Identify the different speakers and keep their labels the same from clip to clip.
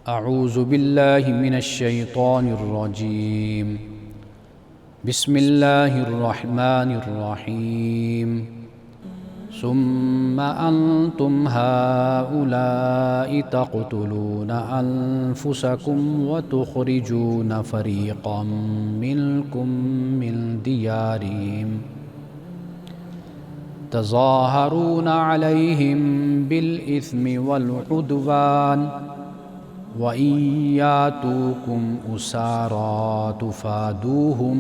Speaker 1: اعوذ باللہ من الشیطان الرجیم بسم اللہ الرحمن الرحیم ثم انتم هؤلاء تقتلون انفسکم وتخرجون فریقا منکم من دیارہم تظاہرون علیہم بالإثم والعدوان وَإِن يَأْتُوكُمْ أُسَارَىٰ تُفَادُوهُمْ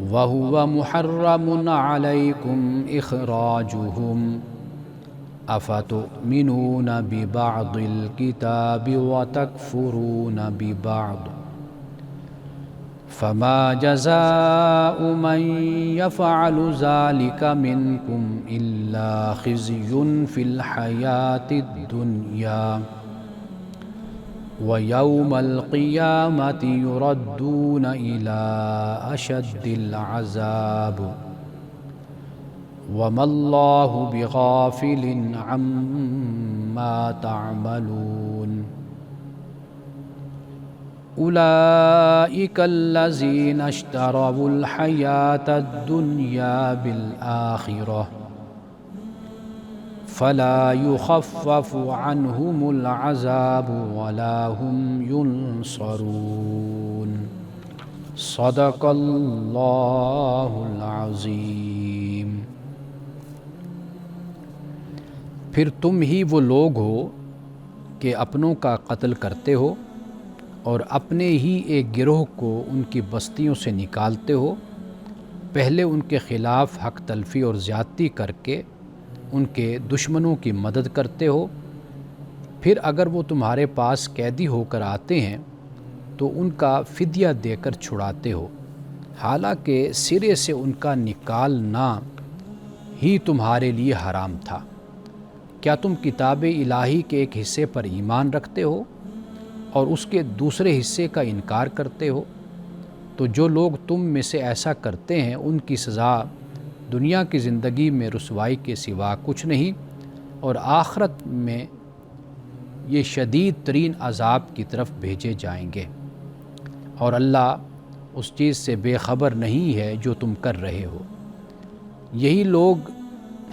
Speaker 1: وَهُوَ مُحَرَّمٌ عَلَيْكُمْ إِخْرَاجُهُمْ أَفَتُؤْمِنُونَ بِبَعْضِ الْكِتَابِ وَتَكْفُرُونَ بِبَعْضٍ فَمَا جَزَاءُ مَن يَفْعَلُ ذَلِكَ مِنكُمْ إِلَّا خِزْيٌ فِي الْحَيَاةِ الدُّنْيَا وَيَوْمَ الْقِيَامَةِ يُرَدُّونَ إِلَىٰ أَشَدِّ الْعَذَابِ وَمَا اللَّهُ بِغَافِلٍ عَمَّا تَعْمَلُونَ أولئك الذين اشتروا الحياة الدنيا بالآخرة فلا يخفف عنهم العذاب ولا هم ينصرون صدق اللہ العظیم۔ پھر تم ہی وہ لوگ ہو کہ اپنوں کا قتل کرتے ہو اور اپنے ہی ایک گروہ کو ان کی بستیوں سے نکالتے ہو، پہلے ان کے خلاف حق تلفی اور زیادتی کر کے ان کے دشمنوں کی مدد کرتے ہو، پھر اگر وہ تمہارے پاس قیدی ہو کر آتے ہیں تو ان کا فدیہ دے کر چھڑاتے ہو، حالانکہ سرے سے ان کا نکالنا ہی تمہارے لیے حرام تھا۔ کیا تم کتاب الہی کے ایک حصے پر ایمان رکھتے ہو اور اس کے دوسرے حصے کا انکار کرتے ہو؟ تو جو لوگ تم میں سے ایسا کرتے ہیں ان کی سزا دنیا کی زندگی میں رسوائی کے سوا کچھ نہیں، اور آخرت میں یہ شدید ترین عذاب کی طرف بھیجے جائیں گے، اور اللہ اس چیز سے بے خبر نہیں ہے جو تم کر رہے ہو۔ یہی لوگ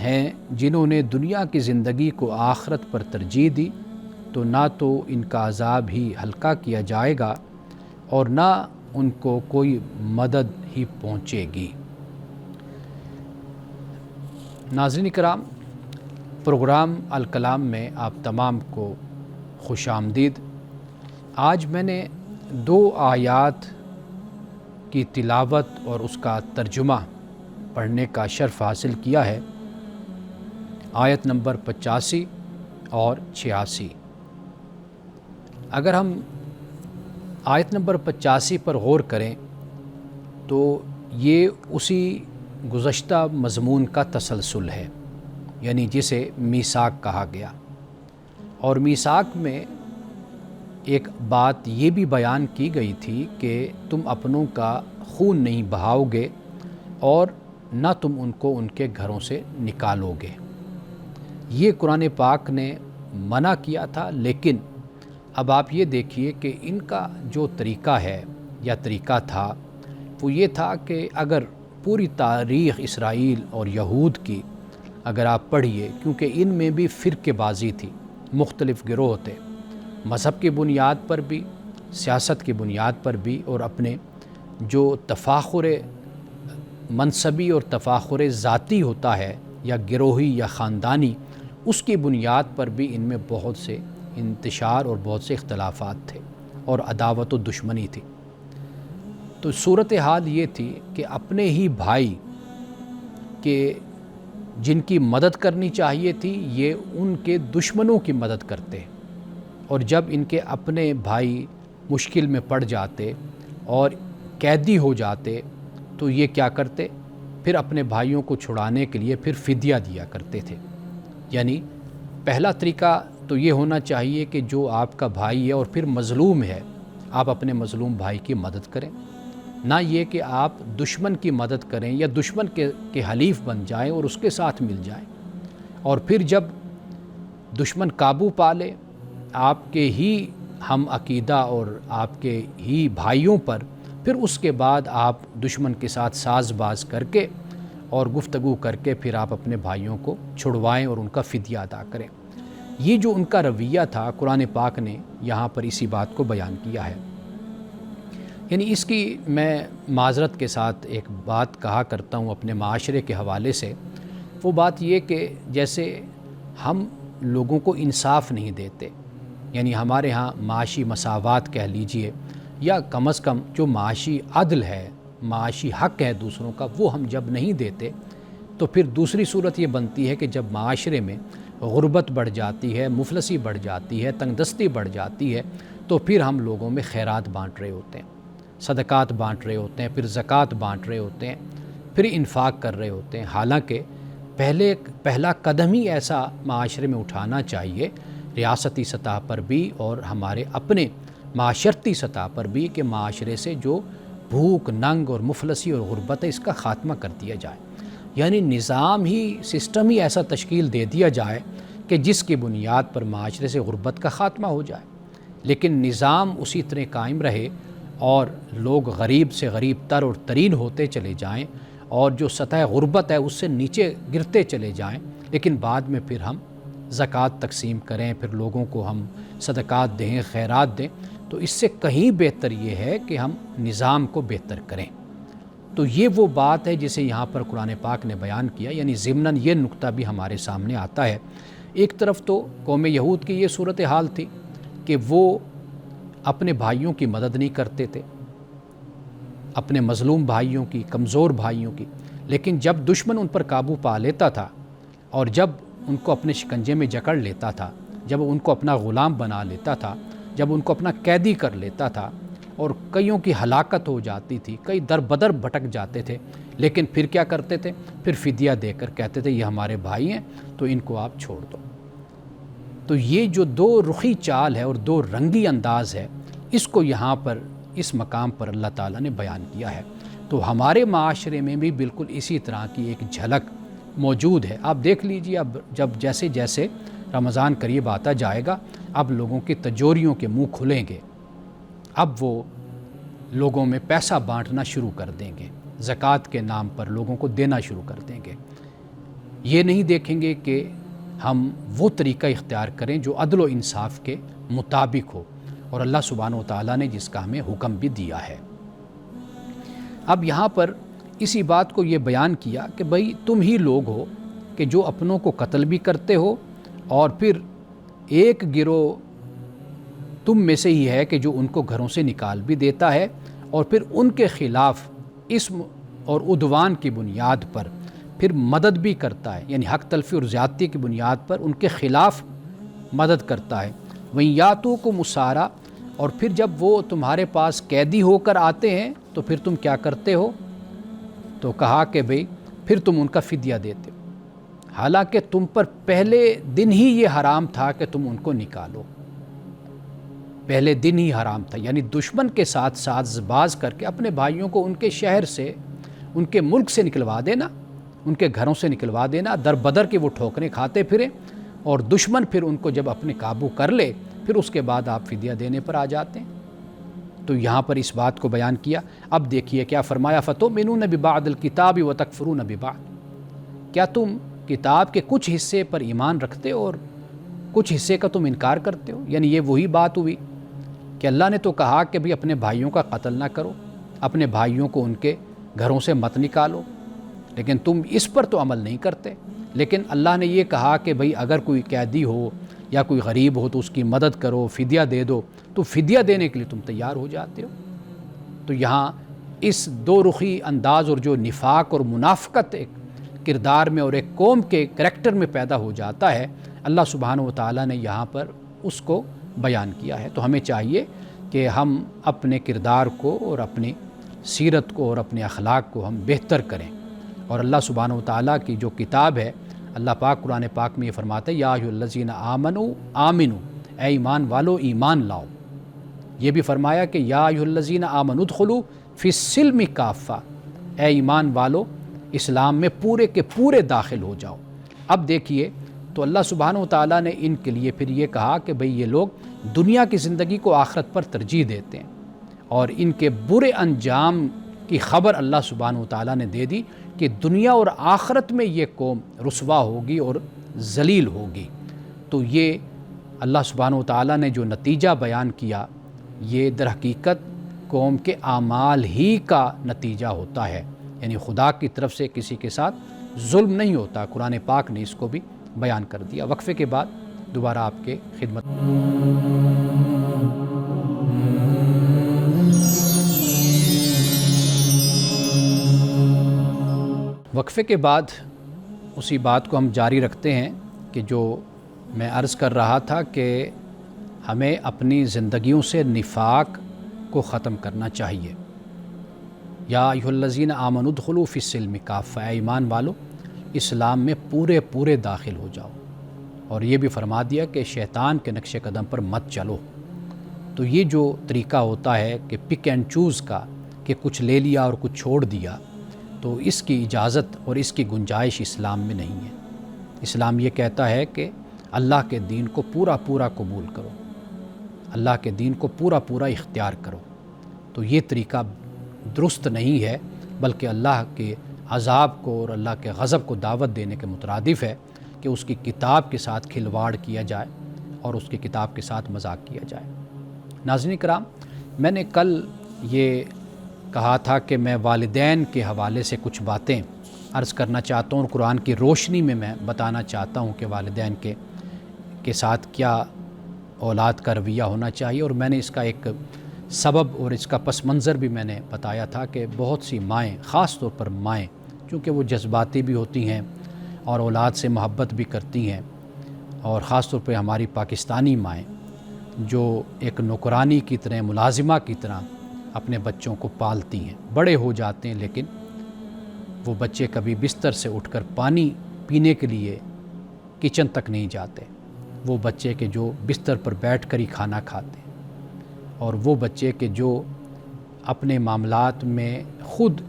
Speaker 1: ہیں جنہوں نے دنیا کی زندگی کو آخرت پر ترجیح دی، تو نہ تو ان کا عذاب ہی ہلکا کیا جائے گا اور نہ ان کو کوئی مدد ہی پہنچے گی۔ ناظرین کرام، پروگرام الکلام میں آپ تمام کو خوش آمدید۔ آج میں نے 2 آیات کی تلاوت اور اس کا ترجمہ پڑھنے کا شرف حاصل کیا ہے، آیت نمبر 85 اور 86۔ اگر ہم آیت نمبر 85 پر غور کریں تو یہ اسی گزشتہ مضمون کا تسلسل ہے، یعنی جسے میثاق کہا گیا، اور میثاق میں ایک بات یہ بھی بیان کی گئی تھی کہ تم اپنوں کا خون نہیں بہاؤ گے اور نہ تم ان کو ان کے گھروں سے نکالو گے۔ یہ قرآن پاک نے منع کیا تھا، لیکن اب آپ یہ دیکھیے کہ ان کا جو طریقہ ہے یا طریقہ تھا وہ یہ تھا کہ اگر پوری تاریخ اسرائیل اور یہود کی اگر آپ پڑھیے، کیونکہ ان میں بھی فرقے بازی تھی، مختلف گروہ تھے، مذہب کی بنیاد پر بھی، سیاست کی بنیاد پر بھی، اور اپنے جو تفاخر منصبی اور تفاخر ذاتی ہوتا ہے یا گروہی یا خاندانی، اس کی بنیاد پر بھی ان میں بہت سے انتشار اور بہت سے اختلافات تھے اور عداوت و دشمنی تھی۔ تو صورتحال یہ تھی کہ اپنے ہی بھائی کے جن کی مدد کرنی چاہیے تھی، یہ ان کے دشمنوں کی مدد کرتے، اور جب ان کے اپنے بھائی مشکل میں پڑ جاتے اور قیدی ہو جاتے تو یہ کیا کرتے؟ پھر اپنے بھائیوں کو چھڑانے کے لیے پھر فدیہ دیا کرتے تھے۔ یعنی پہلا طریقہ تو یہ ہونا چاہیے کہ جو آپ کا بھائی ہے اور پھر مظلوم ہے، آپ اپنے مظلوم بھائی کی مدد کریں، نہ یہ کہ آپ دشمن کی مدد کریں یا دشمن کے حلیف بن جائیں اور اس کے ساتھ مل جائیں، اور پھر جب دشمن قابو پا لے آپ کے ہی ہم عقیدہ اور آپ کے ہی بھائیوں پر، پھر اس کے بعد آپ دشمن کے ساتھ ساز باز کر کے اور گفتگو کر کے پھر آپ اپنے بھائیوں کو چھڑوائیں اور ان کا فدیہ ادا کریں۔ یہ جو ان کا رویہ تھا، قرآن پاک نے یہاں پر اسی بات کو بیان کیا ہے۔ یعنی اس کی میں معذرت کے ساتھ ایک بات کہا کرتا ہوں اپنے معاشرے کے حوالے سے، وہ بات یہ کہ جیسے ہم لوگوں کو انصاف نہیں دیتے، یعنی ہمارے ہاں معاشی مساوات کہہ لیجئے، یا کم از کم جو معاشی عدل ہے، معاشی حق ہے دوسروں کا، وہ ہم جب نہیں دیتے تو پھر دوسری صورت یہ بنتی ہے کہ جب معاشرے میں غربت بڑھ جاتی ہے، مفلسی بڑھ جاتی ہے، تنگ دستی بڑھ جاتی ہے، تو پھر ہم لوگوں میں خیرات بانٹ رہے ہوتے ہیں، صدقات بانٹ رہے ہوتے ہیں، پھر زکوٰۃ بانٹ رہے ہوتے ہیں، پھر انفاق کر رہے ہوتے ہیں۔ حالانکہ پہلا قدم ہی ایسا معاشرے میں اٹھانا چاہیے، ریاستی سطح پر بھی اور ہمارے اپنے معاشرتی سطح پر بھی، کہ معاشرے سے جو بھوک، ننگ اور مفلسی اور غربت ہے، اس کا خاتمہ کر دیا جائے۔ یعنی نظام ہی، سسٹم ہی ایسا تشکیل دے دیا جائے کہ جس کی بنیاد پر معاشرے سے غربت کا خاتمہ ہو جائے، لیکن نظام اسی طرح قائم رہے اور لوگ غریب سے غریب تر اور ترین ہوتے چلے جائیں اور جو سطح غربت ہے اس سے نیچے گرتے چلے جائیں، لیکن بعد میں پھر ہم زکوٰۃ تقسیم کریں، پھر لوگوں کو ہم صدقات دیں، خیرات دیں، تو اس سے کہیں بہتر یہ ہے کہ ہم نظام کو بہتر کریں۔ تو یہ وہ بات ہے جسے یہاں پر قرآن پاک نے بیان کیا، یعنی ضمناً یہ نقطہ بھی ہمارے سامنے آتا ہے۔ ایک طرف تو قوم یہود کی یہ صورتحال تھی کہ وہ اپنے بھائیوں کی مدد نہیں کرتے تھے، اپنے مظلوم بھائیوں کی، کمزور بھائیوں کی، لیکن جب دشمن ان پر قابو پا لیتا تھا اور جب ان کو اپنے شکنجے میں جکڑ لیتا تھا، جب ان کو اپنا غلام بنا لیتا تھا، جب ان کو اپنا قیدی کر لیتا تھا اور کئیوں کی ہلاکت ہو جاتی تھی، کئی در بدر بھٹک جاتے تھے، لیکن پھر کیا کرتے تھے؟ پھر فدیہ دے کر کہتے تھے یہ ہمارے بھائی ہیں تو ان کو آپ چھوڑ دو۔ تو یہ جو دو رخی چال ہے اور دو رنگی انداز ہے، اس کو یہاں پر اس مقام پر اللہ تعالیٰ نے بیان کیا ہے۔ تو ہمارے معاشرے میں بھی بالکل اسی طرح کی ایک جھلک موجود ہے۔ آپ دیکھ لیجئے، اب جب جیسے جیسے رمضان قریب آتا جائے گا، اب لوگوں کی تجوریوں کے منہ کھلیں گے، اب وہ لوگوں میں پیسہ بانٹنا شروع کر دیں گے، زکوٰۃ کے نام پر لوگوں کو دینا شروع کر دیں گے۔ یہ نہیں دیکھیں گے کہ ہم وہ طریقہ اختیار کریں جو عدل و انصاف کے مطابق ہو، اور اللہ سبحانہ و تعالیٰ نے جس کا ہمیں حکم بھی دیا ہے۔ اب یہاں پر اسی بات کو یہ بیان کیا کہ بھئی تم ہی لوگ ہو کہ جو اپنوں کو قتل بھی کرتے ہو، اور پھر ایک گروہ تم میں سے ہی ہے کہ جو ان کو گھروں سے نکال بھی دیتا ہے، اور پھر ان کے خلاف اسم اور عدوان کی بنیاد پر پھر مدد بھی کرتا ہے، یعنی حق تلفی اور زیادتی کی بنیاد پر ان کے خلاف مدد کرتا ہے۔ وہیں یاتو کو مسارا، اور پھر جب وہ تمہارے پاس قیدی ہو کر آتے ہیں تو پھر تم کیا کرتے ہو؟ تو کہا کہ بھئی پھر تم ان کا فدیہ دیتے ہو، حالانکہ تم پر پہلے دن ہی یہ حرام تھا کہ تم ان کو نکالو، پہلے دن ہی حرام تھا۔ یعنی دشمن کے ساتھ ساز باز کر کے اپنے بھائیوں کو ان کے شہر سے، ان کے ملک سے نکلوا دینا، ان کے گھروں سے نکلوا دینا، در بدر کے وہ ٹھوکریں کھاتے پھریں، اور دشمن پھر ان کو جب اپنے قابو کر لے پھر اس کے بعد آپ فدیہ دینے پر آ جاتے ہیں۔ تو یہاں پر اس بات کو بیان کیا۔ اب دیکھیے کیا فرمایا، فَتُؤْمِنُونَ بِبَعْضِ الْكِتَابِ وَتَكْفُرُونَ بِبَعْضٍ، کیا تم کتاب کے کچھ حصے پر ایمان رکھتے ہو اور کچھ حصے کا تم انکار کرتے ہو؟ یعنی یہ وہی بات ہوئی کہ اللہ نے تو کہا کہ بھی اپنے بھائیوں کا قتل نہ کرو، اپنے بھائیوں کو ان کے گھروں سے مت نکالو، لیکن تم اس پر تو عمل نہیں کرتے۔ لیکن اللہ نے یہ کہا کہ بھئی اگر کوئی قیدی ہو یا کوئی غریب ہو تو اس کی مدد کرو، فدیہ دے دو، تو فدیہ دینے کے لیے تم تیار ہو جاتے ہو۔ تو یہاں اس دو رخی انداز اور جو نفاق اور منافقت ایک کردار میں اور ایک قوم کے کریکٹر میں پیدا ہو جاتا ہے، اللہ سبحانہ و تعالیٰ نے یہاں پر اس کو بیان کیا ہے۔ تو ہمیں چاہیے کہ ہم اپنے کردار کو اور اپنی سیرت کو اور اپنے اخلاق کو ہم بہتر کریں، اور اللہ سبحانہ و تعالیٰ کی جو کتاب ہے، اللہ پاک قرآن پاک میں یہ فرماتا ہے یا ایھا الذین آمنوا آمنوا، اے ایمان والو ایمان لاؤ۔ یہ بھی فرمایا کہ یا ایھا الذین آمنوا ادخلوا فی السلم کافہ، اے ایمان والو اسلام میں پورے کے پورے داخل ہو جاؤ۔ اب دیکھیے تو اللہ سبحانہ و تعالیٰ نے ان کے لیے پھر یہ کہا کہ بھئی یہ لوگ دنیا کی زندگی کو آخرت پر ترجیح دیتے ہیں، اور ان کے برے انجام کی خبر اللہ سبحانہ و تعالیٰ نے دے دی کہ دنیا اور آخرت میں یہ قوم رسوا ہوگی اور ذلیل ہوگی۔ تو یہ اللہ سبحانہ و تعالیٰ نے جو نتیجہ بیان کیا، یہ در حقیقت قوم کے اعمال ہی کا نتیجہ ہوتا ہے، یعنی خدا کی طرف سے کسی کے ساتھ ظلم نہیں ہوتا۔ قرآن پاک نے اس کو بھی بیان کر دیا۔ وقفے کے بعد دوبارہ آپ کے خدمت۔ وقفے کے بعد اسی بات کو ہم جاری رکھتے ہیں کہ جو میں عرض کر رہا تھا کہ ہمیں اپنی زندگیوں سے نفاق کو ختم کرنا چاہیے۔ یا ایھا الذین آمنوا ادخلوا فی السلم کافہ، اے ایمان والو اسلام میں پورے داخل ہو جاؤ، اور یہ بھی فرما دیا کہ شیطان کے نقش قدم پر مت چلو۔ تو یہ جو طریقہ ہوتا ہے کہ پک اینڈ چوز کا، کہ کچھ لے لیا اور کچھ چھوڑ دیا، تو اس کی اجازت اور اس کی گنجائش اسلام میں نہیں ہے۔ اسلام یہ کہتا ہے کہ اللہ کے دین کو پورا قبول کرو، اللہ کے دین کو پورا اختیار کرو۔ تو یہ طریقہ درست نہیں ہے، بلکہ اللہ کے عذاب کو اور اللہ کے غضب کو دعوت دینے کے مترادف ہے کہ اس کی کتاب کے ساتھ کھلواڑ کیا جائے اور اس کی کتاب کے ساتھ مذاق کیا جائے۔ ناظرین کرام، میں نے کل یہ کہا تھا کہ میں والدین کے حوالے سے کچھ باتیں عرض کرنا چاہتا ہوں، اور قرآن کی روشنی میں بتانا چاہتا ہوں کہ والدین کے ساتھ کیا اولاد کا رویہ ہونا چاہیے۔ اور میں نے اس کا ایک سبب اور اس کا پس منظر بھی میں نے بتایا تھا کہ بہت سی مائیں، خاص طور پر مائیں، چونکہ وہ جذباتی بھی ہوتی ہیں اور اولاد سے محبت بھی کرتی ہیں، اور خاص طور پہ ہماری پاکستانی مائیں جو ایک نوکرانی کی طرح، ملازمہ کی طرح اپنے بچوں کو پالتی ہیں، بڑے ہو جاتے ہیں لیکن وہ بچے کبھی بستر سے اٹھ کر پانی پینے کے لیے کچن تک نہیں جاتے، وہ بچے کہ جو بستر پر بیٹھ کر ہی کھانا کھاتے ہیں، اور وہ بچے کہ جو اپنے معاملات میں خود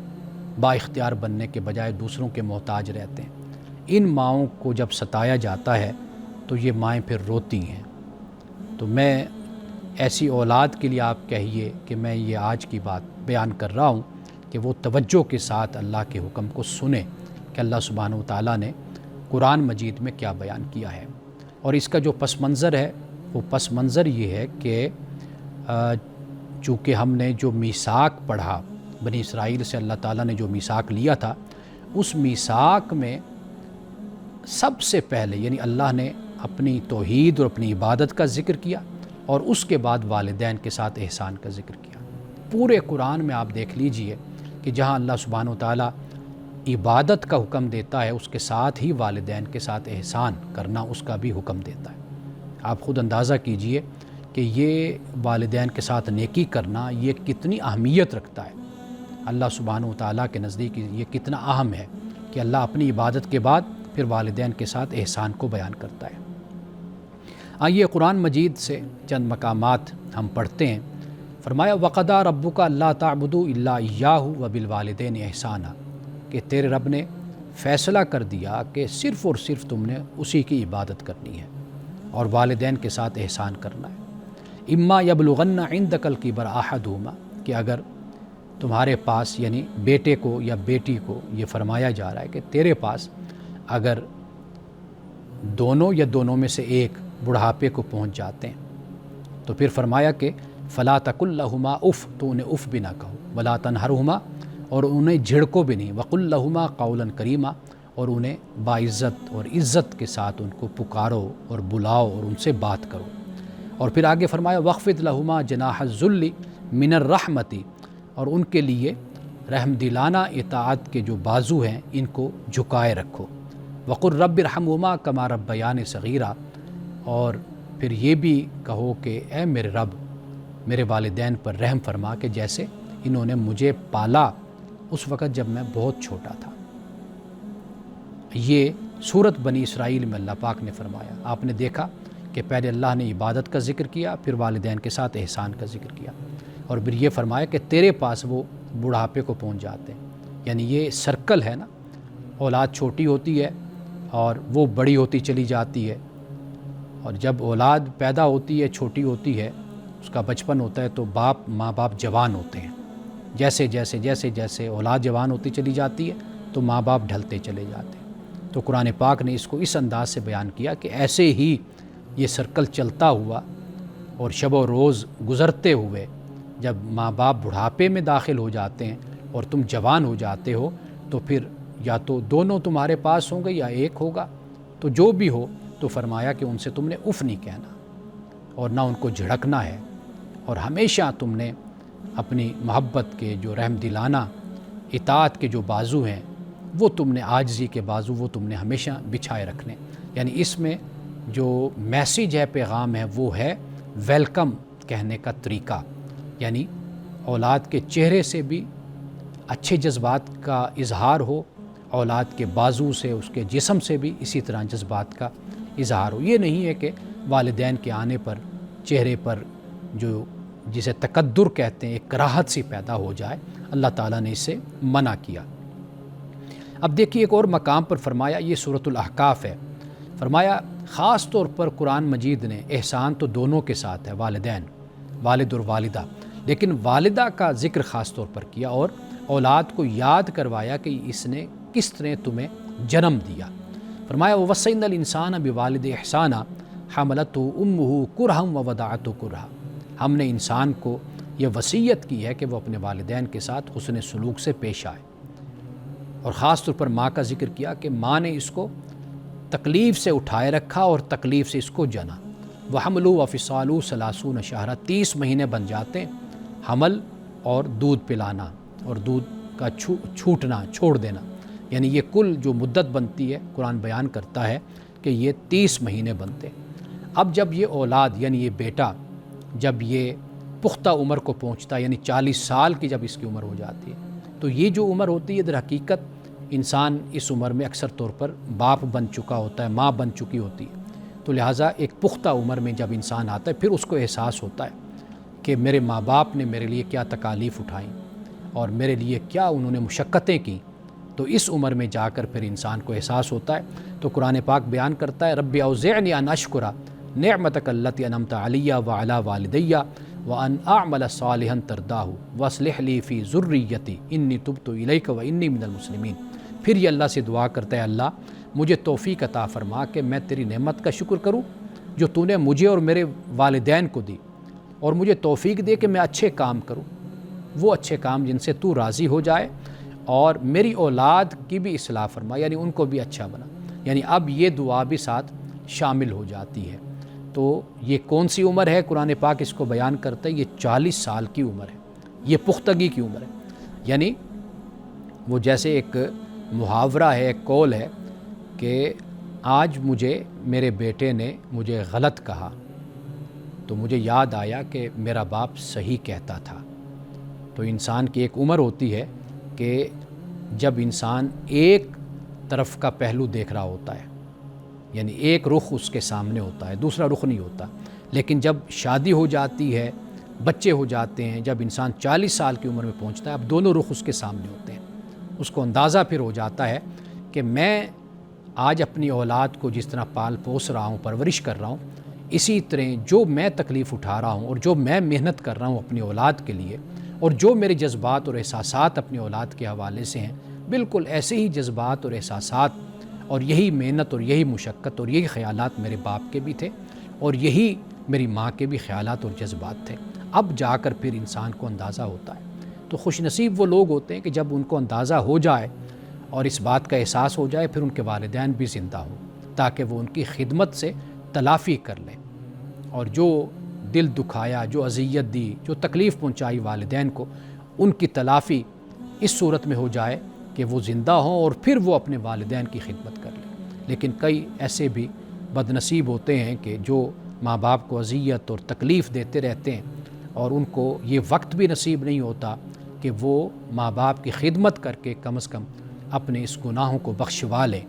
Speaker 1: با اختیار بننے کے بجائے دوسروں کے محتاج رہتے ہیں۔ ان ماؤں کو جب ستایا جاتا ہے تو یہ مائیں پھر روتی ہیں۔ تو میں ایسی اولاد کے لیے آپ کہیے کہ میں یہ آج کی بات بیان کر رہا ہوں کہ وہ توجہ کے ساتھ اللہ کے حکم کو سنیں کہ اللہ سبحانہ و تعالیٰ نے قرآن مجید میں کیا بیان کیا ہے۔ اور اس کا جو پس منظر ہے، وہ پس منظر یہ ہے کہ چونکہ ہم نے جو میثاق پڑھا بنی اسرائیل سے، اللہ تعالیٰ نے جو میثاق لیا تھا، اس میثاق میں سب سے پہلے یعنی اللہ نے اپنی توحید اور اپنی عبادت کا ذکر کیا، اور اس کے بعد والدین کے ساتھ احسان کا ذکر کیا۔ پورے قرآن میں آپ دیکھ لیجئے کہ جہاں اللہ سبحانہ و تعالیٰ عبادت کا حکم دیتا ہے، اس کے ساتھ ہی والدین کے ساتھ احسان کرنا اس کا بھی حکم دیتا ہے۔ آپ خود اندازہ کیجئے کہ یہ والدین کے ساتھ نیکی کرنا یہ کتنی اہمیت رکھتا ہے۔ اللہ سبحانہ و تعالیٰ کے نزدیک یہ کتنا اہم ہے کہ اللہ اپنی عبادت کے بعد پھر والدین کے ساتھ احسان کو بیان کرتا ہے۔ آئیے قرآن مجید سے چند مقامات ہم پڑھتے ہیں۔ فرمایا وَقَضَىٰ رَبُّكَ أَلَّا تَعْبُدُوا إِلَّا إِيَّاهُ وَبِالْوَالِدَيْنِ إِحْسَانًا، کہ تیرے رب نے فیصلہ کر دیا کہ صرف اور صرف تم نے اسی کی عبادت کرنی ہے اور والدین کے ساتھ احسان کرنا ہے۔ اما یبلغن عندک الکبر احدہما، کہ اگر تمہارے پاس یعنی بیٹے کو یا بیٹی کو یہ فرمایا جا رہا ہے کہ تیرے پاس اگر دونوں یا دونوں میں سے ایک بڑھاپے کو پہنچ جاتے ہیں تو پھر فرمایا کہ فلا تقل لہما اف، تو انہیں اف بھی نہ کہو، ولا تنہرہما، اور انہیں جھڑکو بھی نہیں، وقل لہما قولا کریما، اور انہیں باعزت اور عزت کے ساتھ ان کو پکارو اور بلاؤ اور ان سے بات کرو۔ اور پھر آگے فرمایا وَخْفِضْ لَهُمَا جَنَاحَ الذُّلِّ مِنَ الرَّحْمَةِ، اور ان کے لیے رحم دلانہ اطاعت کے جو بازو ہیں ان کو جھکائے رکھو۔ وَقُلْ رَبِّ ارْحَمْهُمَا كَمَا رَبَّيَانِ صَغِيرًا، اور پھر یہ بھی کہو کہ اے میرے رب میرے والدین پر رحم فرما کہ جیسے انہوں نے مجھے پالا اس وقت جب میں بہت چھوٹا تھا۔ یہ سورت بنی اسرائیل میں اللہ پاک نے فرمایا۔ آپ نے دیکھا کہ پہلے اللہ نے عبادت کا ذکر کیا، پھر والدین کے ساتھ احسان کا ذکر کیا، اور پھر یہ فرمایا کہ تیرے پاس وہ بڑھاپے کو پہنچ جاتے ہیں۔ یعنی یہ سرکل ہے نا، اولاد چھوٹی ہوتی ہے اور وہ بڑی ہوتی چلی جاتی ہے، اور جب اولاد پیدا ہوتی ہے، چھوٹی ہوتی ہے، اس کا بچپن ہوتا ہے، تو ماں باپ جوان ہوتے ہیں۔ جیسے جیسے جیسے جیسے اولاد جوان ہوتی چلی جاتی ہے تو ماں باپ ڈھلتے چلے جاتے ہیں۔ تو قرآن پاک نے اس کو اس انداز سے بیان کیا کہ ایسے ہی یہ سرکل چلتا ہوا اور شب و روز گزرتے ہوئے جب ماں باپ بڑھاپے میں داخل ہو جاتے ہیں اور تم جوان ہو جاتے ہو، تو پھر یا تو دونوں تمہارے پاس ہوں گے یا ایک ہوگا، تو جو بھی ہو، تو فرمایا کہ ان سے تم نے اف نہیں کہنا اور نہ ان کو جھڑکنا ہے، اور ہمیشہ تم نے اپنی محبت کے جو رحم دلانہ اطاعت کے جو بازو ہیں، وہ تم نے عاجزی کے بازو وہ تم نے ہمیشہ بچھائے رکھنے۔ یعنی اس میں جو میسیج ہے، پیغام ہے، وہ ہے ویلکم کہنے کا طریقہ، یعنی اولاد کے چہرے سے بھی اچھے جذبات کا اظہار ہو، اولاد کے بازو سے، اس کے جسم سے بھی اسی طرح جذبات کا اظہار ہو۔ یہ نہیں ہے کہ والدین کے آنے پر چہرے پر جو جسے تقدر کہتے ہیں، ایک کراہت سی پیدا ہو جائے، اللہ تعالیٰ نے اس سے منع کیا۔ اب دیکھیے ایک اور مقام پر فرمایا، یہ سورۃ الاحقاف ہے، فرمایا خاص طور پر قرآن مجید نے احسان تو دونوں کے ساتھ ہے، والدین، والد اور والدہ، لیکن والدہ کا ذکر خاص طور پر کیا اور اولاد کو یاد کروایا کہ اس نے کس طرح تمہیں جنم دیا۔ فرمایا وَوَصَّيْنَا الْإِنسَانَ بِوَالِدِهِ إِحْسَانًا حَمَلَتْهُ أُمُّهُ كُرْهًا وَوَضَعَتْهُ كُرْهًا۔ ہم نے انسان کو یہ وصیت کی ہے کہ وہ اپنے والدین کے ساتھ حسن سلوک سے پیش آئے، اور خاص طور پر ماں کا ذکر کیا کہ ماں نے اس کو تکلیف سے اٹھائے رکھا اور تکلیف سے اس کو جنا۔ وَحَمْلُهُ وَفِصَالُهُ 30 شهرًا، 30 مہینے بن جاتے ہیں، حمل اور دودھ پلانا اور دودھ کا چھوٹنا، چھوڑ دینا، یعنی یہ کل جو مدت بنتی ہے، قرآن بیان کرتا ہے کہ یہ 30 مہینے بنتے ہیں۔ اب جب یہ اولاد یعنی یہ بیٹا جب یہ پختہ عمر کو پہنچتا ہے، یعنی 40 سال کی جب اس کی عمر ہو جاتی ہے، تو یہ جو عمر ہوتی ہے در حقیقت انسان اس عمر میں اکثر طور پر باپ بن چکا ہوتا ہے، ماں بن چکی ہوتی ہے، تو لہٰذا ایک پختہ عمر میں جب انسان آتا ہے، پھر اس کو احساس ہوتا ہے کہ میرے ماں باپ نے میرے لیے کیا تکالیف اٹھائیں اور میرے لیے کیا انہوں نے مشقتیں کی، تو اس عمر میں جا کر پھر انسان کو احساس ہوتا ہے۔ تو قرآن پاک بیان کرتا ہے رب اوزعنی ان اشکر نعمتک التی انعمت علی وعلی والدی وان اعمل صالحا ترضاہ واصلح لی فی ذریتی انی تبت الیک وانی من المسلمین۔ پھر یہ اللہ سے دعا کرتا ہے اللہ مجھے توفیق عطا فرما کہ میں تیری نعمت کا شکر کروں جو تو نے مجھے اور میرے والدین کو دی، اور مجھے توفیق دے کہ میں اچھے کام کروں، وہ اچھے کام جن سے تو راضی ہو جائے، اور میری اولاد کی بھی اصلاح فرما، یعنی ان کو بھی اچھا بنا۔ یعنی اب یہ دعا بھی ساتھ شامل ہو جاتی ہے۔ تو یہ کون سی عمر ہے؟ قرآن پاک اس کو بیان کرتا ہے، یہ 40 سال کی عمر ہے، یہ پختگی کی عمر ہے۔ یعنی وہ جیسے ایک محاورہ ہے، ایک قول ہے کہ آج مجھے میرے بیٹے نے مجھے غلط کہا تو مجھے یاد آیا کہ میرا باپ صحیح کہتا تھا۔ تو انسان کی ایک عمر ہوتی ہے کہ جب انسان ایک طرف کا پہلو دیکھ رہا ہوتا ہے، یعنی ایک رخ اس کے سامنے ہوتا ہے، دوسرا رخ نہیں ہوتا، لیکن جب شادی ہو جاتی ہے، بچے ہو جاتے ہیں، جب انسان 40 سال کی عمر میں پہنچتا ہے، اب دونوں رخ اس کے سامنے ہوتے ہیں۔ اس کو اندازہ پھر ہو جاتا ہے کہ میں آج اپنی اولاد کو جس طرح پال پوس رہا ہوں، پرورش کر رہا ہوں، اسی طرح جو میں تکلیف اٹھا رہا ہوں اور جو میں محنت کر رہا ہوں اپنی اولاد کے لیے، اور جو میرے جذبات اور احساسات اپنی اولاد کے حوالے سے ہیں، بالکل ایسے ہی جذبات اور احساسات اور یہی محنت اور یہی مشقت اور یہی خیالات میرے باپ کے بھی تھے، اور یہی میری ماں کے بھی خیالات اور جذبات تھے۔ اب جا کر پھر انسان کو اندازہ ہوتا ہے۔ تو خوش نصیب وہ لوگ ہوتے ہیں کہ جب ان کو اندازہ ہو جائے اور اس بات کا احساس ہو جائے، پھر ان کے والدین بھی زندہ ہوں تاکہ وہ ان کی خدمت سے تلافی کر لیں، اور جو دل دکھایا، جو اذیت دی، جو تکلیف پہنچائی والدین کو، ان کی تلافی اس صورت میں ہو جائے کہ وہ زندہ ہوں اور پھر وہ اپنے والدین کی خدمت کر لیں۔ لیکن کئی ایسے بھی بد نصیب ہوتے ہیں کہ جو ماں باپ کو اذیت اور تکلیف دیتے رہتے ہیں، اور ان کو یہ وقت بھی نصیب نہیں ہوتا کہ وہ ماں باپ کی خدمت کر کے کم از کم اپنے اس گناہوں کو بخشوا لیں،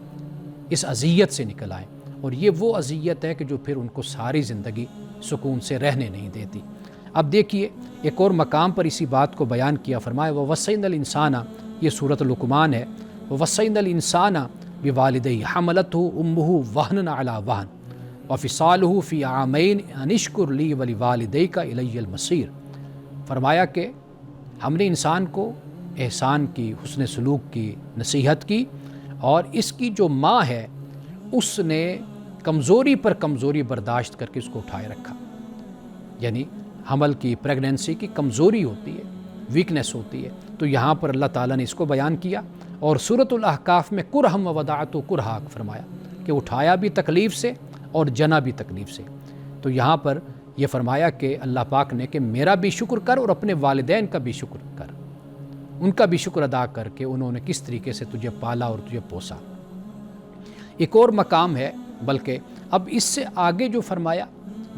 Speaker 1: اس اذیت سے نکل آئیں۔ اور یہ وہ اذیت ہے کہ جو پھر ان کو ساری زندگی سکون سے رہنے نہیں دیتی۔ اب دیکھیے ایک اور مقام پر اسی بات کو بیان کیا، فرمایا وَوَصَّيْنَا الْإِنسَانَ، یہ سورۃ لقمان ہے، وَوَصَّيْنَا الْإِنسَانَ بِوَالِدَيْهِ حَمَلَتْهُ أُمُّهُ وَهْنًا عَلَى وَهْنٍ وَفِصَالُهُ فِي عَامَيْنِ أَنِ اشْكُرْ لِي وَلِوَالِدَيْكَ إِلَيَّ الْمَصِيرُ، فرمایا کہ ہم نے انسان کو احسان کی، حسن سلوک کی نصیحت کی، اور اس کی جو ماں ہے اس نے کمزوری پر کمزوری برداشت کر کے اس کو اٹھائے رکھا، یعنی حمل کی، پریگننسی کی کمزوری ہوتی ہے، ویکنس ہوتی ہے، تو یہاں پر اللہ تعالیٰ نے اس کو بیان کیا۔ اور سورۃ الاحقاف میں کرہم ووضعت کرہا فرمایا کہ اٹھایا بھی تکلیف سے اور جنا بھی تکلیف سے، تو یہاں پر یہ فرمایا کہ اللہ پاک نے کہ میرا بھی شکر کر اور اپنے والدین کا بھی شکر کر، ان کا بھی شکر ادا کر کے انہوں نے کس طریقے سے تجھے پالا اور تجھے پوسا۔ ایک اور مقام ہے، بلکہ اب اس سے آگے جو فرمایا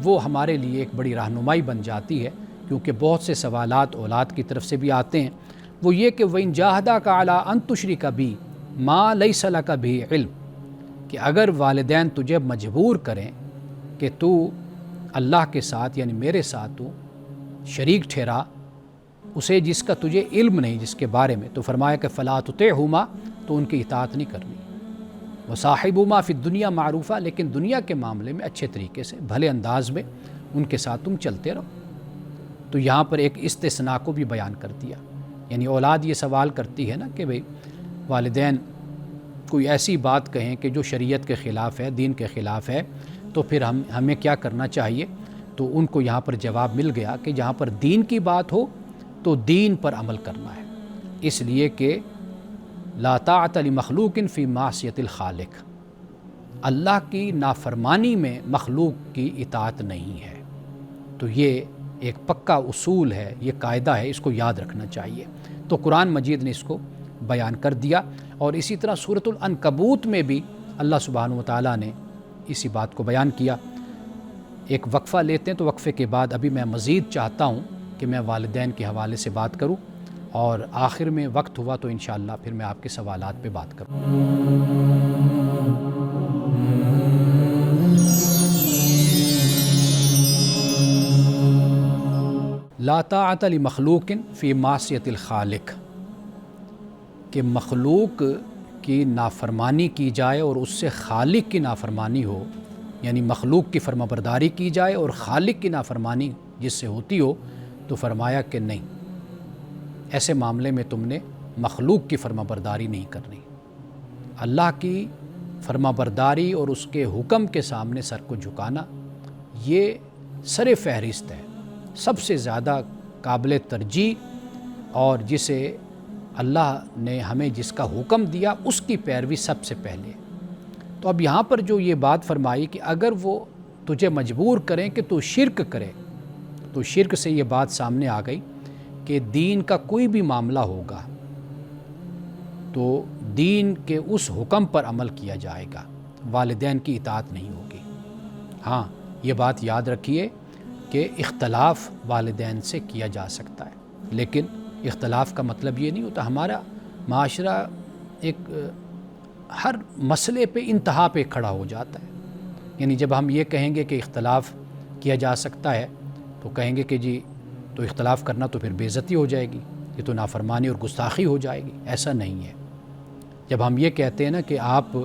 Speaker 1: وہ ہمارے لیے ایک بڑی رہنمائی بن جاتی ہے، کیونکہ بہت سے سوالات اولاد کی طرف سے بھی آتے ہیں، وہ یہ کہ وَإِن جَاهَدَاكَ عَلَىٰ أَن تُشْرِكَ بِي مَا لَيْسَ لَكَ بِهِ عِلْم، کہ اگر والدین تجھے مجبور کریں کہ تو اللہ کے ساتھ یعنی میرے ساتھ تو شریک ٹھہرا اسے جس کا تجھے علم نہیں، جس کے بارے میں، تو فرمایا کہ فَلَا تُطِعْهُمَا، تو ان کی اطاعت نہیں کرنی، وَصَاحِبْهُمَا فِي الدُّنْيَا مَعْرُوفًا، لیکن دنیا کے معاملے میں اچھے طریقے سے بھلے انداز میں ان کے ساتھ تم چلتے رہو۔ تو یہاں پر ایک استثناء کو بھی بیان کر دیا، یعنی اولاد یہ سوال کرتی ہے نا کہ بھئی والدین کوئی ایسی بات کہیں کہ جو شریعت کے خلاف ہے، دین کے خلاف ہے، تو پھر ہمیں کیا کرنا چاہیے؟ تو ان کو یہاں پر جواب مل گیا کہ جہاں پر دین کی بات ہو تو دین پر عمل کرنا ہے، اس لیے کہ لا طاعت لمخلوق فی معصیت الخالق، اللہ کی نافرمانی میں مخلوق کی اطاعت نہیں ہے۔ تو یہ ایک پکا اصول ہے، یہ قاعدہ ہے، اس کو یاد رکھنا چاہیے۔ تو قرآن مجید نے اس کو بیان کر دیا، اور اسی طرح سورۃ العنکبوت میں بھی اللہ سبحانہ وتعالیٰ نے اسی بات کو بیان کیا۔ ایک وقفہ لیتے ہیں، تو وقفے کے بعد ابھی میں مزید چاہتا ہوں کہ میں والدین کے حوالے سے بات کروں، اور آخر میں وقت ہوا تو انشاءاللہ پھر میں آپ کے سوالات پہ بات کروں۔ لا طاعت لمخلوق فی معصیت الخالق، کہ مخلوق کی نافرمانی کی جائے اور اس سے خالق کی نافرمانی ہو، یعنی مخلوق کی فرما برداری کی جائے اور خالق کی نافرمانی جس سے ہوتی ہو، تو فرمایا کہ نہیں، ایسے معاملے میں تم نے مخلوق کی فرما برداری نہیں کرنی، اللہ کی فرما برداری اور اس کے حکم کے سامنے سر کو جھکانا یہ سر فہرست ہے، سب سے زیادہ قابل ترجیح، اور جسے اللہ نے ہمیں جس کا حکم دیا اس کی پیروی سب سے پہلے۔ تو اب یہاں پر جو یہ بات فرمائی کہ اگر وہ تجھے مجبور کریں کہ تو شرک کرے، تو شرک سے یہ بات سامنے آ گئی کہ دین کا کوئی بھی معاملہ ہوگا تو دین کے اس حکم پر عمل کیا جائے گا، والدین کی اطاعت نہیں ہوگی۔ ہاں یہ بات یاد رکھیے کہ اختلاف والدین سے کیا جا سکتا ہے، لیکن اختلاف کا مطلب یہ نہیں ہوتا، ہمارا معاشرہ ایک ہر مسئلے پہ انتہا پہ کھڑا ہو جاتا ہے، یعنی جب ہم یہ کہیں گے کہ اختلاف کیا جا سکتا ہے تو کہیں گے کہ جی تو اختلاف کرنا تو پھر بے عزتی ہو جائے گی، یہ تو نافرمانی اور گستاخی ہو جائے گی۔ ایسا نہیں ہے۔ جب ہم یہ کہتے ہیں نا کہ آپ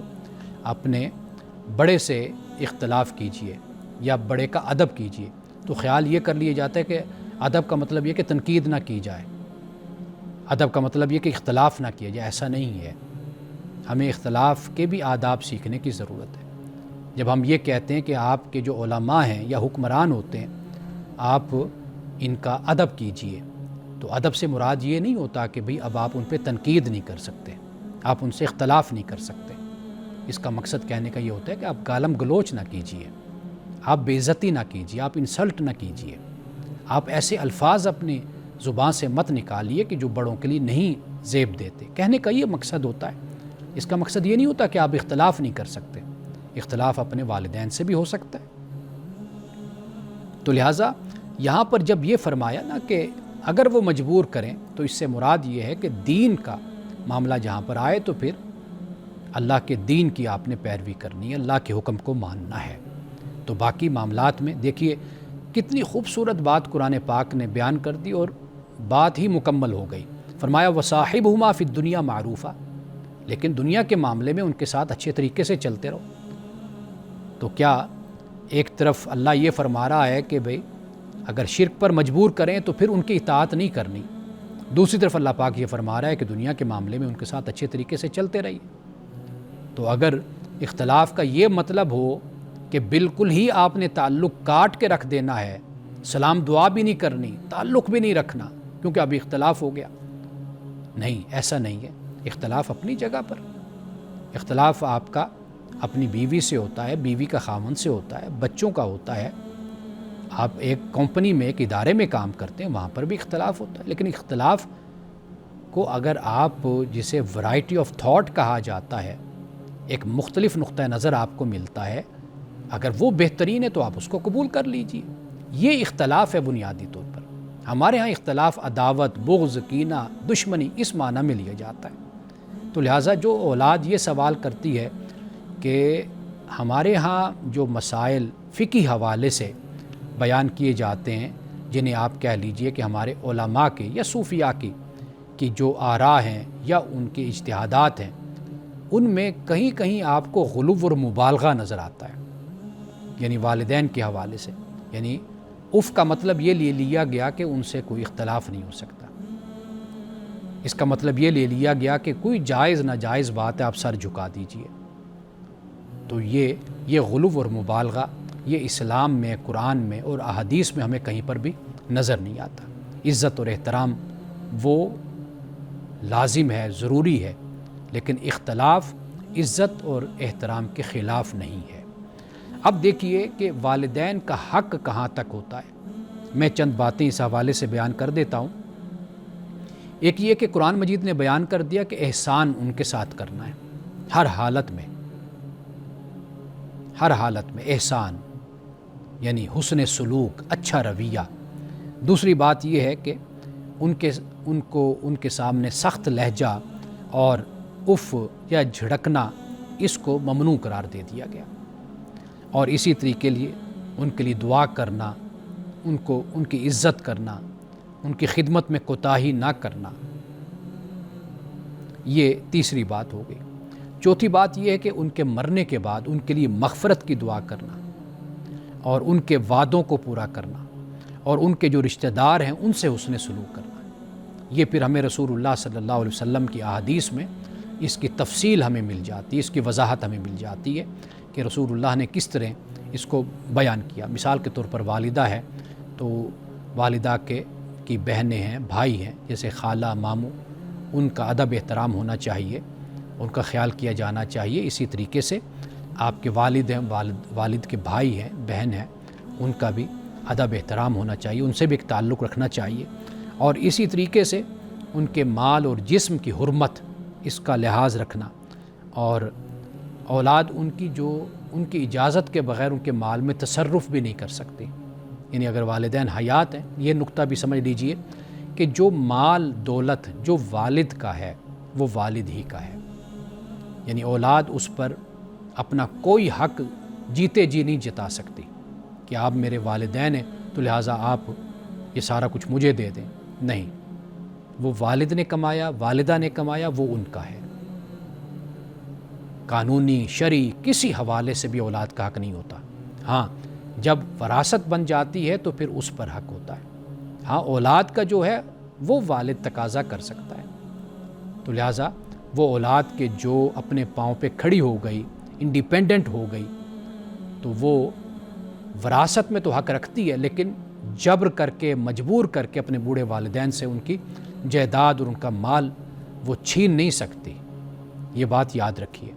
Speaker 1: اپنے بڑے سے اختلاف کیجئے یا بڑے کا ادب کیجئے، تو خیال یہ کر لیا جاتا ہے کہ ادب کا مطلب یہ کہ تنقید نہ کی جائے، ادب کا مطلب یہ کہ اختلاف نہ کیا جائے۔ ایسا نہیں ہے، ہمیں اختلاف کے بھی آداب سیکھنے کی ضرورت ہے۔ جب ہم یہ کہتے ہیں کہ آپ کے جو علماء ہیں یا حکمران ہوتے ہیں آپ ان کا ادب کیجئے، تو ادب سے مراد یہ نہیں ہوتا کہ بھئی اب آپ ان پہ تنقید نہیں کر سکتے، آپ ان سے اختلاف نہیں کر سکتے۔ اس کا مقصد کہنے کا یہ ہوتا ہے کہ آپ گالم گلوچ نہ کیجئے، آپ بے عزتی نہ کیجئے، آپ انسلٹ نہ کیجئے، آپ ایسے الفاظ اپنی زبان سے مت نکالیے کہ جو بڑوں کے لیے نہیں زیب دیتے۔ کہنے کا یہ مقصد ہوتا ہے، اس کا مقصد یہ نہیں ہوتا کہ آپ اختلاف نہیں کر سکتے، اختلاف اپنے والدین سے بھی ہو سکتا ہے۔ تو لہٰذا یہاں پر جب یہ فرمایا نا کہ اگر وہ مجبور کریں، تو اس سے مراد یہ ہے کہ دین کا معاملہ جہاں پر آئے تو پھر اللہ کے دین کی آپ نے پیروی کرنی ہے، اللہ کے حکم کو ماننا ہے۔ تو باقی معاملات میں دیکھیے کتنی خوبصورت بات قرآن پاک نے بیان کر دی اور بات ہی مکمل ہو گئی۔ فرمایا وصاحبہما فی الدنیا معروفا، لیکن دنیا کے معاملے میں ان کے ساتھ اچھے طریقے سے چلتے رہو۔ تو کیا ایک طرف اللہ یہ فرما رہا ہے کہ بھئی اگر شرک پر مجبور کریں تو پھر ان کی اطاعت نہیں کرنی، دوسری طرف اللہ پاک یہ فرما رہا ہے کہ دنیا کے معاملے میں ان کے ساتھ اچھے طریقے سے چلتے رہیے۔ تو اگر اختلاف کا یہ مطلب ہو کہ بالکل ہی آپ نے تعلق کاٹ کے رکھ دینا ہے، سلام دعا بھی نہیں کرنی، تعلق بھی نہیں رکھنا کیونکہ ابھی اختلاف ہو گیا، نہیں، ایسا نہیں ہے۔ اختلاف اپنی جگہ پر، اختلاف آپ کا اپنی بیوی سے ہوتا ہے، بیوی کا خاوند سے ہوتا ہے، بچوں کا ہوتا ہے، آپ ایک کمپنی میں ایک ادارے میں کام کرتے ہیں وہاں پر بھی اختلاف ہوتا ہے۔ لیکن اختلاف کو اگر آپ جسے ورائٹی آف تھاٹ کہا جاتا ہے، ایک مختلف نقطہ نظر آپ کو ملتا ہے، اگر وہ بہترین ہے تو آپ اس کو قبول کر لیجئے۔ یہ اختلاف ہے بنیادی طور پر۔ ہمارے ہاں اختلاف عداوت، بغض، کینہ، دشمنی اس معنی میں لیا جاتا ہے۔ تو لہٰذا جو اولاد یہ سوال کرتی ہے کہ ہمارے ہاں جو مسائل فقہی حوالے سے بیان کیے جاتے ہیں، جنہیں آپ کہہ لیجئے کہ ہمارے علماء کے یا صوفیاء کی جو آراء ہیں یا ان کے اجتہادات ہیں، ان میں کہیں کہیں آپ کو غلو اور مبالغہ نظر آتا ہے، یعنی والدین کے حوالے سے، یعنی اف کا مطلب یہ لے لیا گیا کہ ان سے کوئی اختلاف نہیں ہو سکتا، اس کا مطلب یہ لے لیا گیا کہ کوئی جائز ناجائز بات ہے آپ سر جھکا دیجئے۔ تو یہ غلو اور مبالغہ یہ اسلام میں، قرآن میں اور احادیث میں ہمیں کہیں پر بھی نظر نہیں آتا۔ عزت اور احترام وہ لازم ہے، ضروری ہے، لیکن اختلاف عزت اور احترام کے خلاف نہیں ہے۔ اب دیکھیے کہ والدین کا حق کہاں تک ہوتا ہے، میں چند باتیں اس حوالے سے بیان کر دیتا ہوں۔ ایک یہ کہ قرآن مجید نے بیان کر دیا کہ احسان ان کے ساتھ کرنا ہے، ہر حالت میں، ہر حالت میں احسان یعنی حسن سلوک، اچھا رویہ۔ دوسری بات یہ ہے کہ ان کے سامنے سخت لہجہ اور اف یا جھڑکنا اس کو ممنوع قرار دے دیا گیا، اور اسی طریقے لیے ان کے لیے دعا کرنا، ان کی عزت کرنا، ان کی خدمت میں کوتاہی نہ کرنا، یہ تیسری بات ہو گئی۔ چوتھی بات یہ ہے کہ ان کے مرنے کے بعد ان کے لیے مغفرت کی دعا کرنا اور ان کے وعدوں کو پورا کرنا، اور ان کے جو رشتہ دار ہیں ان سے حسن سلوک کرنا۔ یہ پھر ہمیں رسول اللہ صلی اللہ علیہ وسلم کی احادیث میں اس کی تفصیل ہمیں مل جاتی ہے، اس کی وضاحت ہمیں مل جاتی ہے کہ رسول اللہ نے کس طرح اس کو بیان کیا۔ مثال کے طور پر والدہ ہے تو والدہ کی بہنیں ہیں، بھائی ہیں، جیسے خالہ، ماموں، ان کا ادب احترام ہونا چاہیے، ان کا خیال کیا جانا چاہیے۔ اسی طریقے سے آپ کے والد ہیں، والد کے بھائی ہیں، بہن ہیں، ان کا بھی ادب احترام ہونا چاہیے، ان سے بھی ایک تعلق رکھنا چاہیے، اور اسی طریقے سے ان کے مال اور جسم کی حرمت، اس کا لحاظ رکھنا، اور اولاد ان کی اجازت کے بغیر ان کے مال میں تصرف بھی نہیں کر سکتے، یعنی اگر والدین حیات ہیں۔ یہ نقطہ بھی سمجھ لیجئے کہ جو مال دولت جو والد کا ہے وہ والد ہی کا ہے، یعنی اولاد اس پر اپنا کوئی حق جیتے جی نہیں جتا سکتی کہ آپ میرے والدین ہیں تو لہٰذا آپ یہ سارا کچھ مجھے دے دیں، نہیں، وہ والد نے کمایا، والدہ نے کمایا، وہ ان کا ہے۔ قانونی، شرعی کسی حوالے سے بھی اولاد کا حق نہیں ہوتا۔ ہاں، جب وراثت بن جاتی ہے تو پھر اس پر حق ہوتا ہے۔ ہاں، اولاد کا جو ہے وہ والد تقاضا کر سکتا ہے، تو لہٰذا وہ اولاد کے جو اپنے پاؤں پہ کھڑی ہو گئی، انڈیپینڈنٹ ہو گئی، تو وہ وراثت میں تو حق رکھتی ہے، لیکن جبر کر کے، مجبور کر کے اپنے بوڑھے والدین سے ان کی جائیداد اور ان کا مال وہ چھین نہیں سکتی، یہ بات یاد رکھیے۔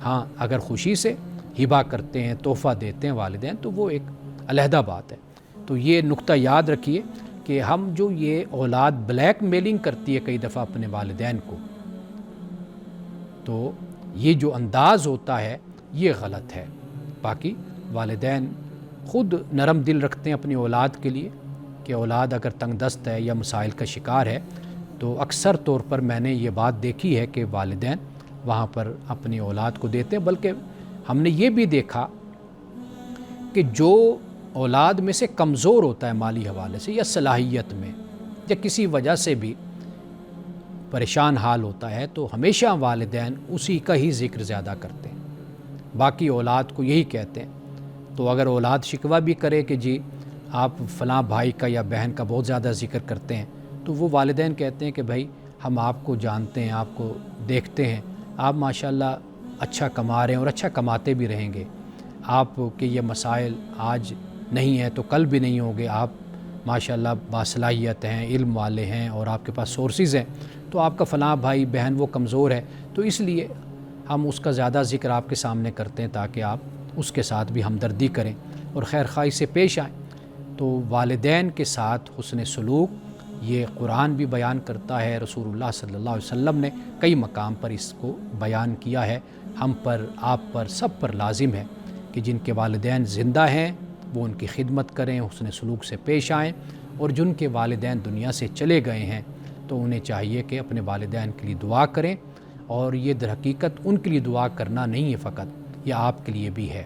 Speaker 1: ہاں، اگر خوشی سے ہبہ کرتے ہیں، تحفہ دیتے ہیں والدین، تو وہ ایک علیحدہ بات ہے۔ تو یہ نقطہ یاد رکھیے کہ ہم جو یہ اولاد بلیک میلنگ کرتی ہے کئی دفعہ اپنے والدین کو، تو یہ جو انداز ہوتا ہے یہ غلط ہے۔ باقی والدین خود نرم دل رکھتے ہیں اپنی اولاد کے لیے، کہ اولاد اگر تنگ دست ہے یا مسائل کا شکار ہے تو اکثر طور پر میں نے یہ بات دیکھی ہے کہ والدین وہاں پر اپنی اولاد کو دیتے ہیں، بلکہ ہم نے یہ بھی دیکھا کہ جو اولاد میں سے کمزور ہوتا ہے مالی حوالے سے یا صلاحیت میں یا کسی وجہ سے بھی پریشان حال ہوتا ہے، تو ہمیشہ والدین اسی کا ہی ذکر زیادہ کرتے ہیں، باقی اولاد کو یہی کہتے ہیں۔ تو اگر اولاد شکوہ بھی کرے کہ جی آپ فلاں بھائی کا یا بہن کا بہت زیادہ ذکر کرتے ہیں، تو وہ والدین کہتے ہیں کہ بھائی ہم آپ کو جانتے ہیں، آپ کو دیکھتے ہیں، آپ ماشاءاللہ اچھا کما رہے ہیں اور اچھا کماتے بھی رہیں گے، آپ کے یہ مسائل آج نہیں ہیں تو کل بھی نہیں ہوں گے، آپ ماشاءاللہ باصلاحیت ہیں، علم والے ہیں اور آپ کے پاس سورسز ہیں، تو آپ کا فلاں بھائی بہن وہ کمزور ہے، تو اس لیے ہم اس کا زیادہ ذکر آپ کے سامنے کرتے ہیں تاکہ آپ اس کے ساتھ بھی ہمدردی کریں اور خیر خواہی سے پیش آئیں۔ تو والدین کے ساتھ حسن سلوک یہ قرآن بھی بیان کرتا ہے، رسول اللہ صلی اللہ علیہ وسلم نے کئی مقام پر اس کو بیان کیا ہے۔ ہم پر، آپ پر، سب پر لازم ہے کہ جن کے والدین زندہ ہیں وہ ان کی خدمت کریں، حسن سلوک سے پیش آئیں، اور جن کے والدین دنیا سے چلے گئے ہیں تو انہیں چاہیے کہ اپنے والدین کے لیے دعا کریں، اور یہ در حقیقت ان کے لیے دعا کرنا نہیں ہے فقط، یہ آپ کے لیے بھی ہے،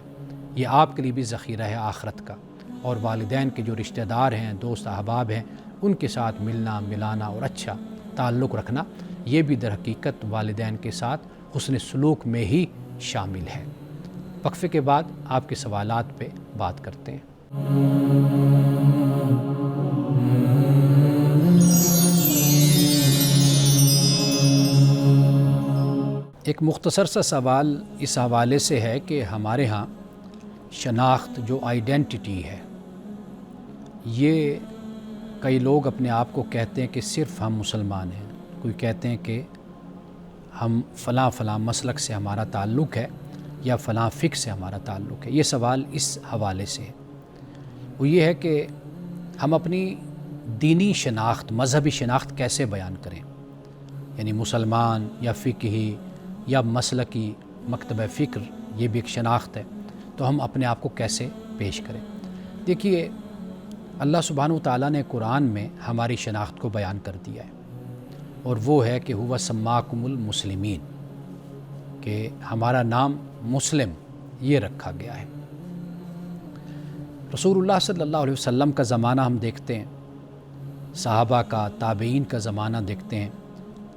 Speaker 1: یہ آپ کے لیے بھی ذخیرہ ہے آخرت کا۔ اور والدین کے جو رشتہ دار ہیں، دوست احباب ہیں، ان کے ساتھ ملنا ملانا اور اچھا تعلق رکھنا، یہ بھی در حقیقت والدین کے ساتھ حسن سلوک میں ہی شامل ہے۔ وقفے کے بعد آپ کے سوالات پہ بات کرتے ہیں۔ ایک مختصر سا سوال اس حوالے سے ہے کہ ہمارے ہاں شناخت جو آئیڈینٹی ہے، یہ کئی لوگ اپنے آپ کو کہتے ہیں کہ صرف ہم مسلمان ہیں، کوئی کہتے ہیں کہ ہم فلاں فلاں مسلک سے ہمارا تعلق ہے یا فلاں فقہ سے ہمارا تعلق ہے۔ یہ سوال اس حوالے سے ہے، وہ یہ ہے کہ ہم اپنی دینی شناخت، مذہبی شناخت کیسے بیان کریں، یعنی مسلمان یا فقہی یا مسلکی، مکتبہ فکر یہ بھی ایک شناخت ہے، تو ہم اپنے آپ کو کیسے پیش کریں۔ دیکھیے، اللہ سبحانہ وتعالیٰ نے قرآن میں ہماری شناخت کو بیان کر دیا ہے، اور وہ ہے کہ ہوا سماکم المسلمین، کہ ہمارا نام مسلم یہ رکھا گیا ہے۔ رسول اللہ صلی اللہ علیہ وسلم کا زمانہ ہم دیکھتے ہیں، صحابہ کا، تابعین کا زمانہ دیکھتے ہیں،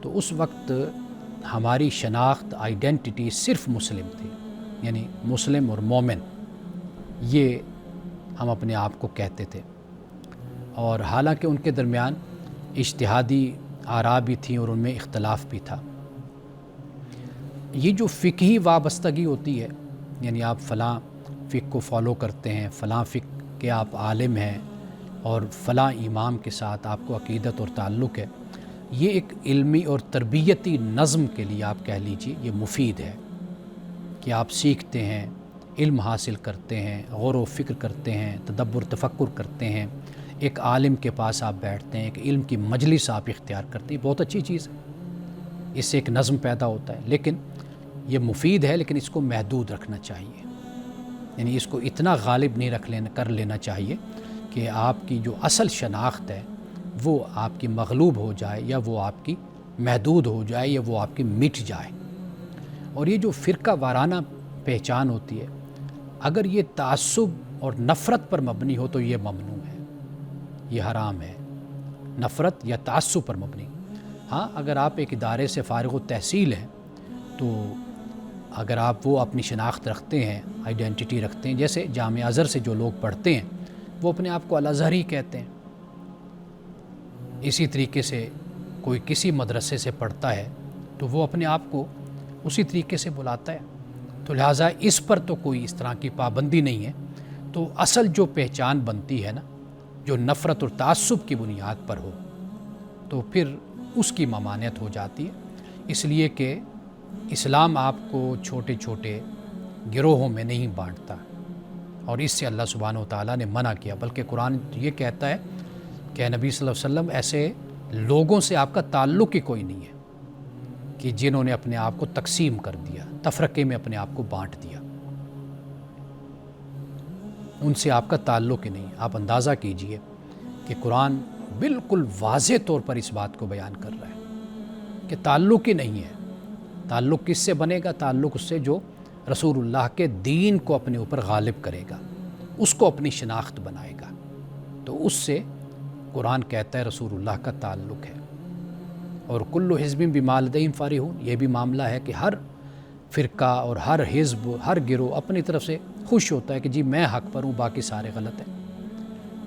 Speaker 1: تو اس وقت ہماری شناخت، آئیڈینٹی صرف مسلم تھی، یعنی مسلم اور مومن، یہ ہم اپنے آپ کو کہتے تھے۔ اور حالانکہ ان کے درمیان اجتہادی آراء بھی تھیں اور ان میں اختلاف بھی تھا۔ یہ جو فقہی وابستگی ہوتی ہے، یعنی آپ فلاں فقہ کو فالو کرتے ہیں، فلاں فقہ کے آپ عالم ہیں اور فلاں امام کے ساتھ آپ کو عقیدت اور تعلق ہے، یہ ایک علمی اور تربیتی نظم کے لیے آپ کہہ لیجئے یہ مفید ہے کہ آپ سیکھتے ہیں، علم حاصل کرتے ہیں، غور و فکر کرتے ہیں، تدبر تفکر کرتے ہیں، ایک عالم کے پاس آپ بیٹھتے ہیں، ایک علم کی مجلس آپ اختیار کرتے ہیں، بہت اچھی چیز ہے، اس سے ایک نظم پیدا ہوتا ہے، لیکن یہ مفید ہے، لیکن اس کو محدود رکھنا چاہیے، یعنی اس کو اتنا غالب نہیں کر لینا چاہیے کہ آپ کی جو اصل شناخت ہے وہ آپ کی مغلوب ہو جائے، یا وہ آپ کی محدود ہو جائے، یا وہ آپ کی مٹ جائے۔ اور یہ جو فرقہ وارانہ پہچان ہوتی ہے، اگر یہ تعصب اور نفرت پر مبنی ہو تو یہ ممنوع ہے، یہ حرام ہے، نفرت یا تعصب پر مبنی۔ ہاں، اگر آپ ایک ادارے سے فارغ التحصیل ہیں تو اگر آپ وہ اپنی شناخت رکھتے ہیں، آئیڈینٹی رکھتے ہیں، جیسے جامعہ ازہر سے جو لوگ پڑھتے ہیں وہ اپنے آپ کو الازہری کہتے ہیں، اسی طریقے سے کوئی کسی مدرسے سے پڑھتا ہے تو وہ اپنے آپ کو اسی طریقے سے بلاتا ہے، تو لہٰذا اس پر تو کوئی اس طرح کی پابندی نہیں ہے۔ تو اصل جو پہچان بنتی ہے نا، جو نفرت اور تعصب کی بنیاد پر ہو، تو پھر اس کی ممانعت ہو جاتی ہے، اس لیے کہ اسلام آپ کو چھوٹے چھوٹے گروہوں میں نہیں بانٹتا، اور اس سے اللہ سبحانہ وتعالیٰ نے منع کیا، بلکہ قرآن یہ کہتا ہے کہ نبی صلی اللہ علیہ وسلم ایسے لوگوں سے آپ کا تعلق ہی کوئی نہیں ہے کہ جنہوں نے اپنے آپ کو تقسیم کر دیا، تفرقے میں اپنے آپ کو بانٹ دیا، ان سے آپ کا تعلق ہی نہیں۔ آپ اندازہ کیجئے کہ قرآن بالکل واضح طور پر اس بات کو بیان کر رہا ہے کہ تعلق ہی نہیں ہے۔ تعلق کس سے بنے گا؟ تعلق اس سے جو رسول اللہ کے دین کو اپنے اوپر غالب کرے گا، اس کو اپنی شناخت بنائے گا، تو اس سے قرآن کہتا ہے رسول اللہ کا تعلق ہے۔ اور کل حزب بما لدیہم فرحون، یہ بھی معاملہ ہے کہ ہر فرقہ اور ہر حزب، ہر گروہ اپنی طرف سے خوش ہوتا ہے کہ جی میں حق پر ہوں، باقی سارے غلط ہیں۔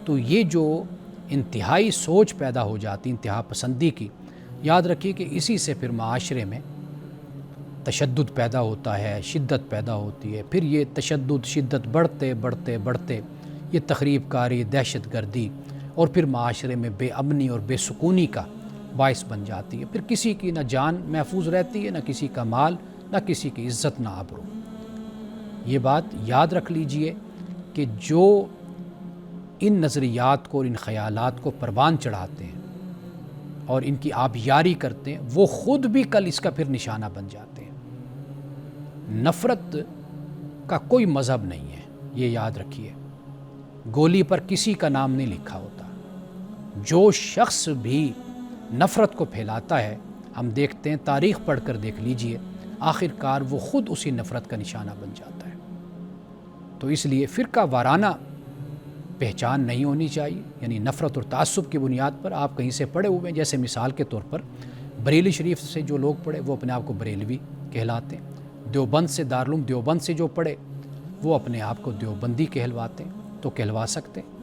Speaker 1: تو یہ جو انتہائی سوچ پیدا ہو جاتی انتہا پسندی کی، یاد رکھیے کہ اسی سے پھر معاشرے میں تشدد پیدا ہوتا ہے، شدت پیدا ہوتی ہے، پھر یہ تشدد شدت بڑھتے بڑھتے بڑھتے یہ تخریب کاری، دہشت گردی، اور پھر معاشرے میں بے امنی اور بے سکونی کا باعث بن جاتی ہے۔ پھر کسی کی نہ جان محفوظ رہتی ہے، نہ کسی کا مال، نہ کسی کی عزت، نہ آبرو۔ یہ بات یاد رکھ لیجئے کہ جو ان نظریات کو اور ان خیالات کو پروان چڑھاتے ہیں اور ان کی آبیاری کرتے ہیں، وہ خود بھی کل اس کا پھر نشانہ بن جاتے ہیں۔ نفرت کا کوئی مذہب نہیں ہے، یہ یاد رکھیے۔ گولی پر کسی کا نام نہیں لکھا ہوتا۔ جو شخص بھی نفرت کو پھیلاتا ہے، ہم دیکھتے ہیں، تاریخ پڑھ کر دیکھ لیجئے، آخر کار وہ خود اسی نفرت کا نشانہ بن جاتا ہے۔ تو اس لیے فرقہ وارانہ پہچان نہیں ہونی چاہیے، یعنی نفرت اور تعصب کی بنیاد پر آپ کہیں سے پڑھے ہوئے ہیں، جیسے مثال کے طور پر بریلی شریف سے جو لوگ پڑھے وہ اپنے آپ کو بریلوی کہلاتے ہیں، دیوبند سے دارالعلوم دیوبند سے جو پڑھے وہ اپنے آپ کو دیوبندی کہلواتے ہیں، تو کہلوا سکتے ہیں۔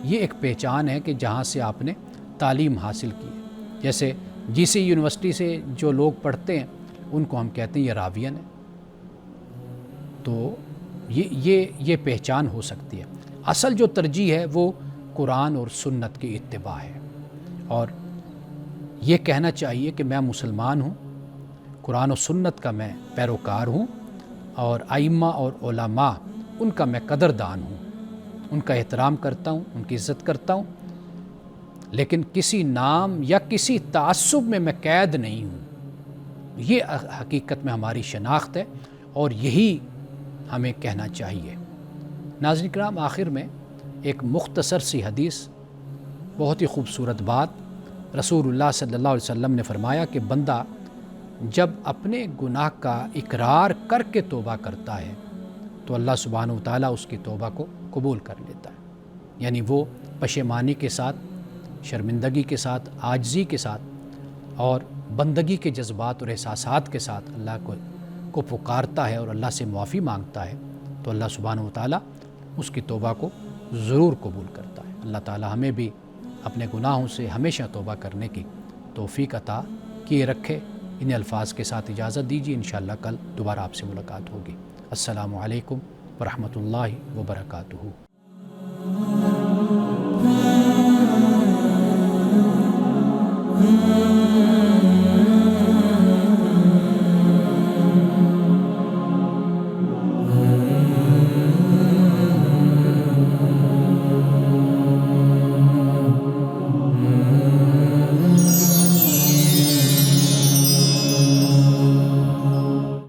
Speaker 1: یہ ایک پہچان ہے کہ جہاں سے آپ نے تعلیم حاصل کی ہے۔ جیسے جی سی یونیورسٹی سے جو لوگ پڑھتے ہیں ان کو ہم کہتے ہیں یہ راوین ہے، تو یہ پہچان ہو سکتی ہے۔ اصل جو ترجیح ہے وہ قرآن اور سنت کی اتباع ہے، اور یہ کہنا چاہیے کہ میں مسلمان ہوں، قرآن و سنت کا میں پیروکار ہوں، اور ائمہ اور علماء ان کا میں قدردان ہوں، ان کا احترام کرتا ہوں، ان کی عزت کرتا ہوں، لیکن کسی نام یا کسی تعصب میں میں قید نہیں ہوں۔ یہ حقیقت میں ہماری شناخت ہے، اور یہی ہمیں کہنا چاہیے۔ ناظرین کرام، آخر میں ایک مختصر سی حدیث، بہت ہی خوبصورت بات۔ رسول اللہ صلی اللہ علیہ وسلم نے فرمایا کہ بندہ جب اپنے گناہ کا اقرار کر کے توبہ کرتا ہے تو اللہ سبحانہ و تعالیٰ اس کی توبہ کو قبول کر لیتا ہے، یعنی وہ پشیمانی کے ساتھ، شرمندگی کے ساتھ، عاجزی کے ساتھ اور بندگی کے جذبات اور احساسات کے ساتھ اللہ کو پکارتا ہے اور اللہ سے معافی مانگتا ہے، تو اللہ سبحانہ و تعالیٰ اس کی توبہ کو ضرور قبول کرتا ہے۔ اللہ تعالیٰ ہمیں بھی اپنے گناہوں سے ہمیشہ توبہ کرنے کی توفیق عطا کیے رکھے۔ ان الفاظ کے ساتھ اجازت دیجیے، انشاءاللہ کل دوبارہ آپ سے ملاقات ہوگی۔ السلام علیکم ورحمۃ اللہ وبرکاتہ۔